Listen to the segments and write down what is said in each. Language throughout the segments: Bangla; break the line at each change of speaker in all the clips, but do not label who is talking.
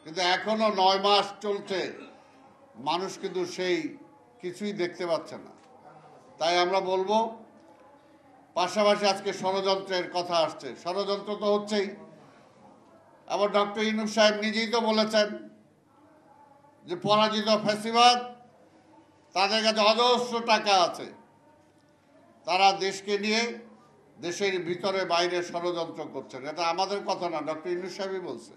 কিন্তু এখনো 9 মাস চলছে, মানুষ কিন্তু সেই কিছুই দেখতে পাচ্ছে না। তাই আমরা বলবো, পাশাপাশি আজকে ষড়যন্ত্রের কথা আসছে, ষড়যন্ত্র তো হচ্ছেই। আবার ডক্টর ইউনূস সাহেব নিজেই তো বলেছেন যে পরাজিত ফ্যাসিবাদ, তাদের কাছে অজস্র টাকা আছে, তারা দেশকে নিয়ে দেশের ভিতরে বাইরে ষড়যন্ত্র করছেন। এটা আমাদের কথা না, ডক্টর ইউনূস সাহেবই বলছে।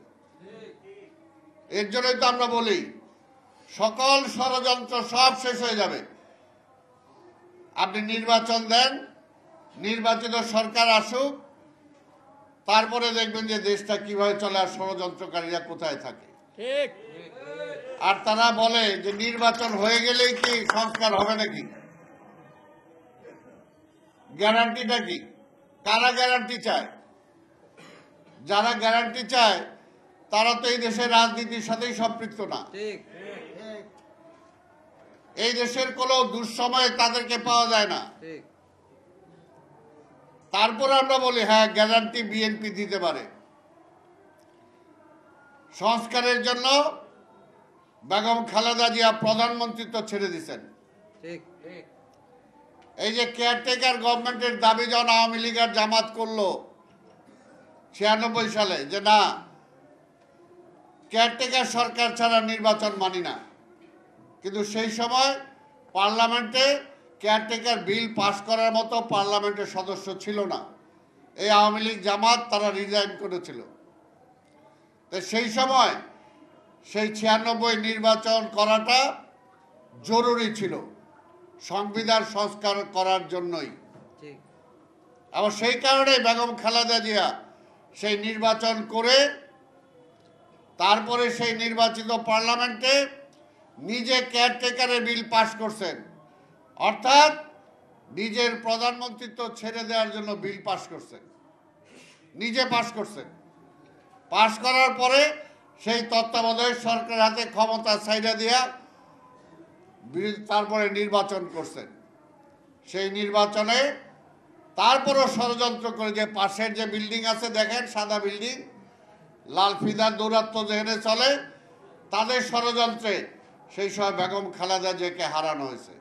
এর জন্যই তো আমরা বলি সকল ষড়যন্ত্র সব শেষ হয়ে যাবে। আপনি নির্বাচন দেন, নির্বাচিত সরকার আসুক, তারপরে দেখবেন যে দেশটা কিভাবে চলে আর ষড়যন্ত্রকারীরা কোথায় থাকে।
ঠিক।
আর তারা বলে যে নির্বাচন হয়ে গেলেই কি সংস্কার হবে নাকি? গ্যারান্টিটা কি? কারা গ্যারান্টি চায়? যারা গ্যারান্টি চায় তারা তো এই দেশের রাজনীতির সাথেই সম্পৃক্ত না। এই দেশের কোনো দুঃসময়ে তাদেরকে পাওয়া যায় না। তারপর আমরা বলি হ্যাঁ, গ্যারান্টি বিএনপি দিতে পারে। সংস্কারের জন্য বেগম খালেদা জিয়া প্রধানমন্ত্রিত্ব ছেড়ে দিয়েছেন। এই যে কেয়ারটেকার গভর্নমেন্টের দাবি যখন আওয়ামী লীগ আর জামাত করলো 96 সালে, যে না, কেয়ারটেকার সরকার ছাড়া নির্বাচন মানি না, কিন্তু সেই সময় পার্লামেন্টে কেয়ারটেকার বিল পাস করার মতো পার্লামেন্টের সদস্য ছিল না। এই আওয়ামী লীগ জামাত তারা রিজাইন করেছিল। তো সেই সময় সেই 96 নির্বাচন করাটা জরুরি ছিল সংবিধান সংস্কার করার জন্যই। আবার সেই কারণে বেগম খালেদা জিয়া সেই নির্বাচন করে তারপরে সেই নির্বাচিত পার্লামেন্টে নিজে কেয়ারটেকারের বিল পাশ করছেন, অর্থাৎ নিজের প্রধানমন্ত্রিত্ব ছেড়ে দেওয়ার জন্য বিল পাশ করছেন, নিজে পাশ করছেন। পাশ করার পরে সেই তত্ত্বাবধায়ক সরকারের হাতে ক্ষমতা ছাইড়া দিয়া তারপরে নির্বাচন করছেন। সেই নির্বাচনে তারপরও ষড়যন্ত্র করে, যে পাশের যে বিল্ডিং আছে দেখেন, সাদা বিল্ডিং, লাল ফিদার দৌরাত্ম্য যেখানে চলে, তাদের ষড়যন্ত্রে সেই সময় বেগম খালেদা জিয়াকে হারানো হয়েছে।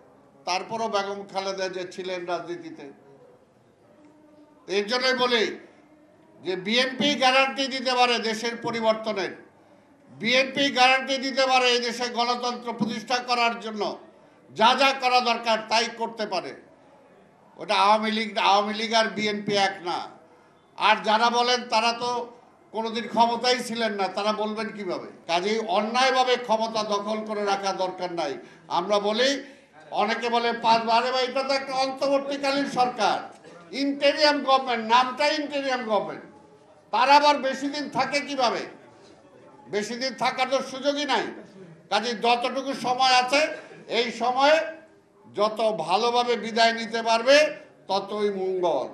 তারপরও বেগম খালেদা জিয়া ছিলেন রাজনীতিতে। এর জন্যই বলি যে বিএনপি গ্যারান্টি দিতে পারে দেশের পরিবর্তনের, বিএনপি গ্যারান্টি দিতে পারে এই দেশে গণতন্ত্র প্রতিষ্ঠা করার জন্য যা যা করা দরকার তাই করতে পারে। ওটা আওয়ামী লীগ আর বিএনপি এক না। আর যারা বলেন তারা তো কোনোদিন ক্ষমতাই ছিলেন না, তারা বলবেন কিভাবে? কাজেই অন্যায়ভাবে ক্ষমতা দখল করে রাখা দরকার নাই। আমরা বলি, অনেকে বলে 5 বারে বা এটা তো একটা অন্তর্বর্তীকালীন সরকার, ইন্টেরিয়াম গভর্নমেন্ট, নামটাই ইন্টেরিয়াম গভর্নমেন্ট। তারা আবার বেশি দিন থাকে কিভাবে? বেশি দিন থাকার তো সুযোগই নাই। কাজে যতটুকু সময় আছে এই সময়ে যত ভালোভাবে বিদায় নিতে পারবে ততই মঙ্গল।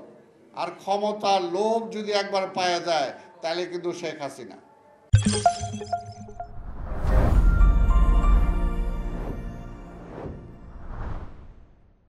আর ক্ষমতার লোভ যদি একবার পাওয়া যায় তাহলে কিন্তু শেখ হাসিনা।